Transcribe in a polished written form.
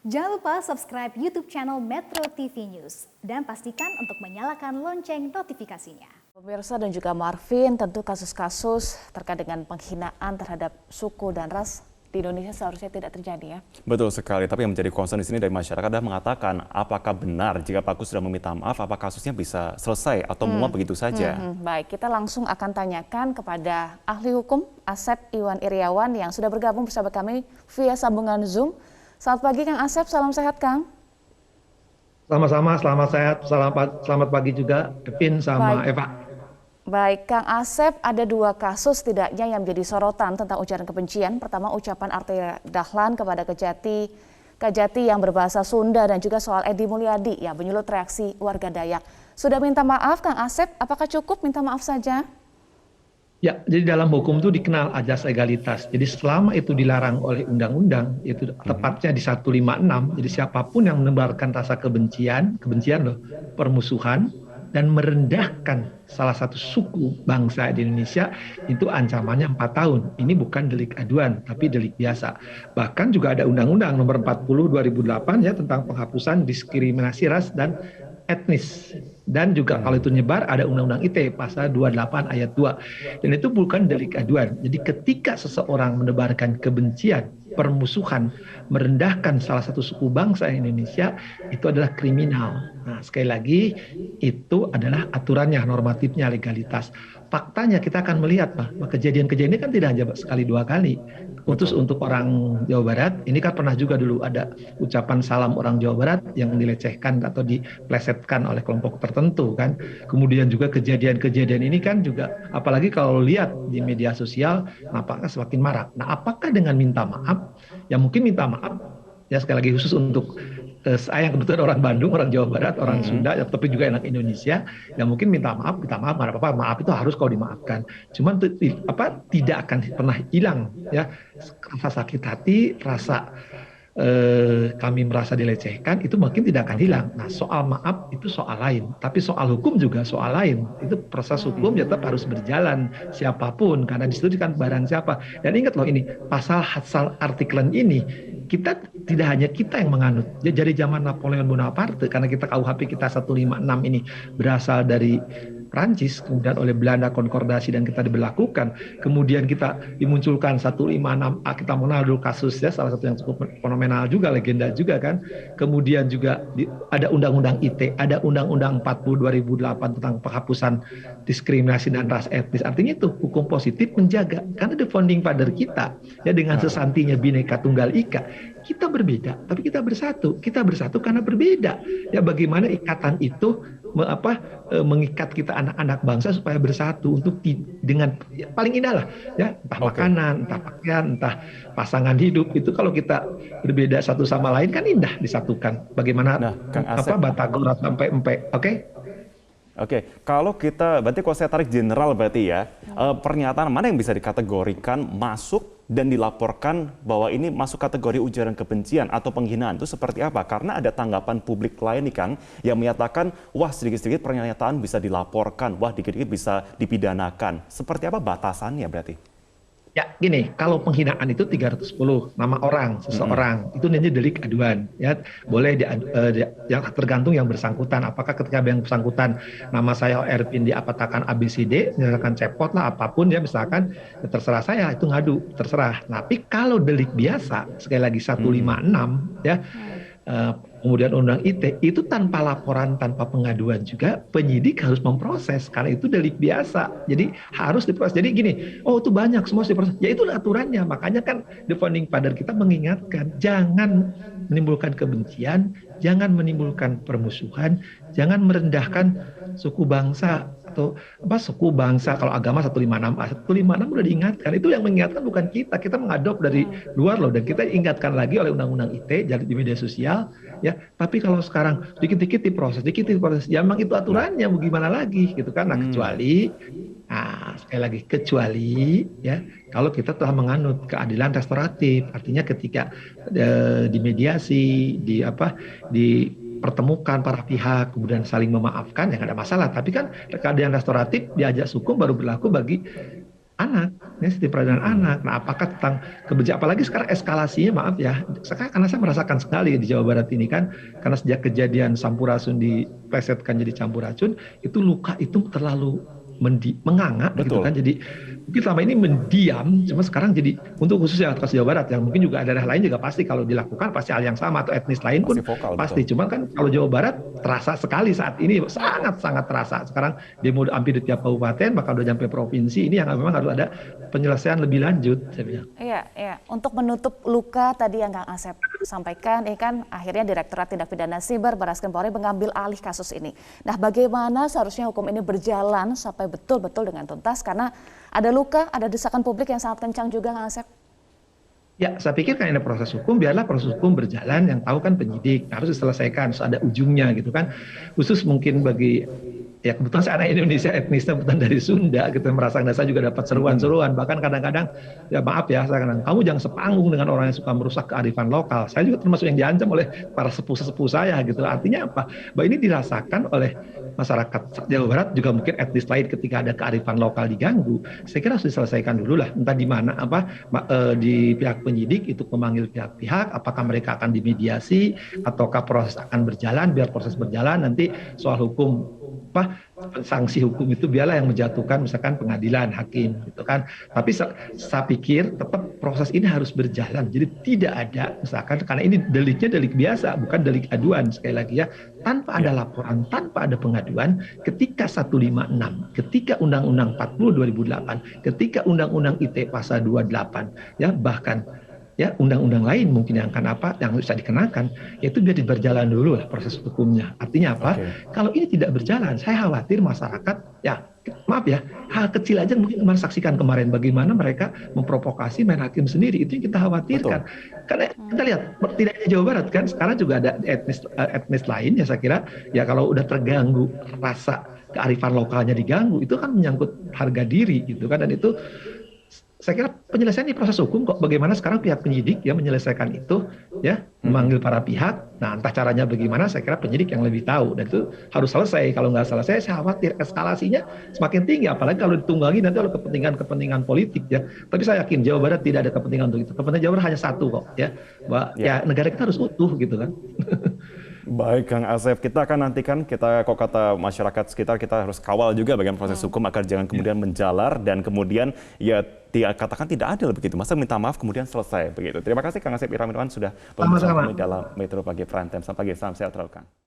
Jangan lupa subscribe YouTube channel Metro TV News dan pastikan untuk menyalakan lonceng notifikasinya. Pemirsa dan juga Marvin, tentu kasus-kasus terkait dengan penghinaan terhadap suku dan ras di Indonesia seharusnya tidak terjadi ya. Betul sekali, tapi yang menjadi concern di sini dari masyarakat adalah mengatakan apakah benar jika pelaku sudah meminta maaf, apa kasusnya bisa selesai atau menguap begitu saja. Baik, kita langsung akan tanyakan kepada ahli hukum Asep Iwan Iriawan yang sudah bergabung bersama kami via sambungan Zoom. Selamat pagi Kang Asep, salam sehat Kang. Sama-sama, selamat sehat, selamat pagi juga Kevin sama Eva. Baik, Kang Asep, ada dua kasus tidaknya yang menjadi sorotan tentang ujaran kebencian. Pertama, ucapan Arteria Dahlan kepada Kajati yang berbahasa Sunda dan juga soal Edi Mulyadi yang menyulut reaksi warga Dayak. Sudah minta maaf Kang Asep, apakah cukup minta maaf saja? Ya, jadi dalam hukum itu dikenal ajas legalitas. Jadi selama itu dilarang oleh undang-undang, itu tepatnya di 156, jadi siapapun yang menebarkan rasa kebencian loh, permusuhan, dan merendahkan salah satu suku bangsa di Indonesia, itu ancamannya 4 tahun. Ini bukan delik aduan, tapi delik biasa. Bahkan juga ada Undang-Undang Nomor 40 2008 ya tentang penghapusan diskriminasi ras dan etnis. Dan juga kalau itu nyebar ada Undang-Undang ITE pasal 28 ayat 2. Dan itu bukan delik aduan. Jadi ketika seseorang menebarkan kebencian, permusuhan, merendahkan salah satu suku bangsa Indonesia, itu adalah kriminal. Nah, sekali lagi itu adalah aturannya, normatifnya, legalitas. Faktanya kita akan melihat bahwa kejadian-kejadian ini kan tidak hanya sekali dua kali. Khusus untuk orang Jawa Barat, ini kan pernah juga dulu ada ucapan salam orang Jawa Barat yang dilecehkan atau diplesetkan oleh kelompok tertentu kan. Kemudian juga kejadian-kejadian ini kan juga, apalagi kalau lihat di media sosial, nampaknya semakin marak. Nah, apakah dengan minta maaf, ya mungkin minta maaf, ya sekali lagi khusus untuk saya yang kebetulan orang Bandung, orang Jawa Barat, orang Sunda, tapi juga anak Indonesia, ya mungkin minta maaf, nggak apa-apa, maaf itu harus kau dimaafkan. Cuman tidak akan pernah hilang ya rasa sakit hati, rasa kami merasa dilecehkan, itu mungkin tidak akan hilang. Nah, soal maaf itu soal lain, tapi soal hukum juga soal lain. Itu proses hukum ya tetap harus berjalan siapapun, karena disitu kan barang siapa. Dan ingat loh ini, pasal artiklen ini, kita tidak hanya kita yang menganut. Jadi zaman Napoleon Bonaparte, karena kita KUHP kita 156 ini berasal dari Prancis, kemudian oleh Belanda konkordasi dan kita diberlakukan, kemudian kita dimunculkan 156A, kita mengenal dulu kasusnya, salah satu yang cukup fenomenal juga, legenda juga kan. Kemudian juga ada Undang-Undang ITE, ada Undang-Undang 40 2008 tentang penghapusan diskriminasi dan ras etnis. Artinya itu hukum positif menjaga, karena the founding father kita ya dengan sesantinya Bhinneka Tunggal Ika, kita berbeda tapi kita bersatu karena berbeda. Ya bagaimana ikatan itu mengikat kita anak-anak bangsa supaya bersatu untuk dengan ya, paling indah lah ya, entah makanan, entah pakaian, entah pasangan hidup, itu kalau kita berbeda satu sama lain kan indah disatukan. Bagaimana batagor sampai empe, Oke, kalau saya tarik general berarti ya, pernyataan mana yang bisa dikategorikan masuk dan dilaporkan bahwa ini masuk kategori ujaran kebencian atau penghinaan, itu seperti apa? Karena ada tanggapan publik lain nih Kang, yang menyatakan, wah sedikit-sedikit pernyataan bisa dilaporkan, wah dikit-dikit bisa dipidanakan. Seperti apa batasannya berarti? Ya gini, kalau penghinaan itu 310 nama orang, seseorang, itu namanya delik aduan. Ya boleh yang tergantung yang bersangkutan. Apakah ketika yang bersangkutan nama saya Ervin diapatakan ABCD, misalkan cepot lah apapun ya misalkan, ya terserah saya itu ngadu, terserah. Tapi kalau delik biasa, sekali lagi 156 ya. Kemudian Undang ITE itu tanpa laporan, tanpa pengaduan juga penyidik harus memproses karena itu delik biasa. Jadi harus diproses. Jadi gini, oh itu banyak semua diproses. Ya itu aturannya. Makanya kan the founding father kita mengingatkan jangan menimbulkan kebencian, jangan menimbulkan permusuhan, jangan merendahkan suku bangsa atau suku bangsa. Kalau agama 156A, 156 udah diingatkan. Itu yang mengingatkan bukan kita mengadop dari luar loh, dan kita ingatkan lagi oleh Undang-Undang ITE jadi di media sosial ya. Tapi kalau sekarang dikit-dikit diproses, ya memang itu aturannya, mau gimana lagi gitu kan. Nah, sekali lagi kecuali ya kalau kita telah menganut keadilan restoratif, artinya ketika dimediasi, dipertemukan para pihak, kemudian saling memaafkan, ya nggak ada masalah. Tapi kan keadilan restoratif diajak hukum baru berlaku bagi anak. ya, sistem peradilan anak. Nah, apakah tentang kebijakan, apalagi sekarang eskalasinya, maaf ya, sekarang karena saya merasakan sekali di Jawa Barat ini kan, karena sejak kejadian Sampurasun diplesetkan jadi Campuracun, itu luka itu terlalu menganga gitu Betul. kan. Jadi mungkin selama ini mendiam, cuma sekarang jadi untuk khususnya atas Jawa Barat, yang mungkin juga ada daerah lain juga pasti kalau dilakukan pasti hal yang sama atau etnis lain pun Masih vokal, pasti. betul. Cuman kan kalau Jawa Barat terasa sekali saat ini, sangat terasa. Sekarang demo hampir di tiap kabupaten, bahkan udah sampai provinsi. Ini yang memang harus ada penyelesaian lebih lanjut, saya bilang. Iya, iya. Untuk menutup luka tadi yang Kang Asep sampaikan, ini kan akhirnya Direktorat Tindak Pidana Siber Barreskrim Polri mengambil alih kasus ini. Nah, bagaimana seharusnya hukum ini berjalan sampai betul-betul dengan tuntas? Karena ada luka, ada desakan publik yang sangat kencang juga, Kang Asep. Ya, saya pikir kan ini proses hukum, biarlah proses hukum berjalan, yang tahu kan penyidik, harus diselesaikan, harus ada ujungnya gitu kan. Khusus mungkin bagi, ya kebetulan saya anak Indonesia, etnisnya bukan dari Sunda gitu, merasa saya juga dapat seruan-seruan, bahkan kadang-kadang, ya maaf ya, saya kadang, kamu jangan sepanggung dengan orang yang suka merusak kearifan lokal. Saya juga termasuk yang diancam oleh para sepuh-sepuh saya gitu. Artinya apa? Bahwa ini dirasakan oleh masyarakat Jawa Barat, juga mungkin etnis lain ketika ada kearifan lokal diganggu. Saya kira harus diselesaikan dulu lah, entah di mana di pihak penyidik itu memanggil pihak-pihak, apakah mereka akan dimediasi ataukah proses akan berjalan. Biar proses berjalan, nanti soal hukum sanksi hukum itu biarlah yang menjatuhkan, misalkan pengadilan, hakim gitu kan. Tapi saya pikir tetap proses ini harus berjalan. Jadi tidak ada misalkan, karena ini deliknya delik biasa, bukan delik aduan, sekali lagi ya, tanpa ada laporan, tanpa ada pengaduan, ketika 156, ketika Undang-Undang 40 2008, ketika Undang-Undang ITE pasal 28, ya bahkan ya undang-undang lain mungkin yang bisa dikenakan, yaitu biar berjalan dulu lah proses hukumnya. Artinya apa? Kalau ini tidak berjalan, saya khawatir masyarakat, ya maaf ya, hal kecil aja mungkin kemarin saksikan kemarin bagaimana mereka memprovokasi main hakim sendiri, itu yang kita khawatirkan. Karena kita lihat tidak hanya Jawa Barat kan, sekarang juga ada etnis lain ya, saya kira ya kalau udah terganggu rasa kearifan lokalnya diganggu, itu kan menyangkut harga diri gitu kan. Dan itu saya kira penyelesaian di proses hukum kok. Bagaimana sekarang pihak penyidik ya menyelesaikan itu, ya memanggil para pihak. Nah, entah caranya bagaimana, saya kira penyidik yang lebih tahu, dan itu harus selesai. Kalau nggak selesai, saya khawatir eskalasinya semakin tinggi, apalagi kalau ditunggangi nanti oleh kepentingan politik ya. Tapi saya yakin Jawa Barat tidak ada kepentingan untuk itu. Kepentingan Jawa Barat hanya satu kok, ya, bahwa ya negara kita harus utuh gitu kan. Baik, Kang Asep, kita akan nantikan, kok kata masyarakat sekitar, kita harus kawal juga bagian proses hukum agar jangan kemudian menjalar dan kemudian ya katakan tidak adil begitu. Masa minta maaf kemudian selesai begitu. Terima kasih Kang Asep Irawan sudah bersama kami dalam Metro Pagi Prime Time. Selamat pagi, salam sehat terlalu Kang.